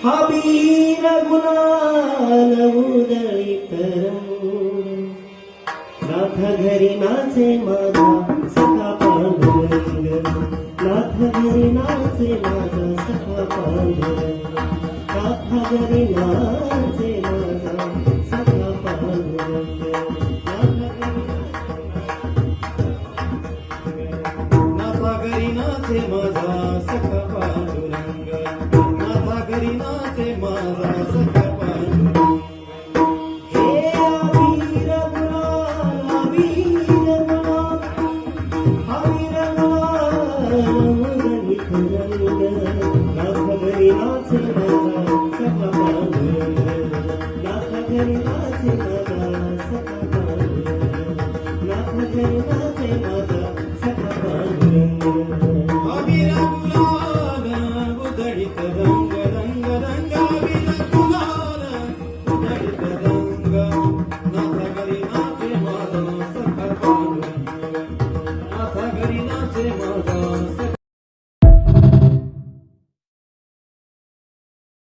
अबीर गुलाल उधळीत नाथ घरी नाचे माझा सखा पांडुरंग नाथ घरी नाचे माझा सखा पांडुरंग नाथ घरी नाचे माझा सखा पांडुरंग नाथ घरी नाचे माझा सखा पांडुरंग नाथ घरी नाचे माझा सखा पांडुरंग हे अबीर गुलाल अबीर गुलाल अबीर गुलाल उधळीत रंग नाथ घरी नाचे माझा सखा पांडुरंग नाथ घरी नाचे माझा सखा पांडुरंग नाथ घरी नाचे माझा सखा पांडुरंग अबीर गुलाल उधळीत रंग रंग रंग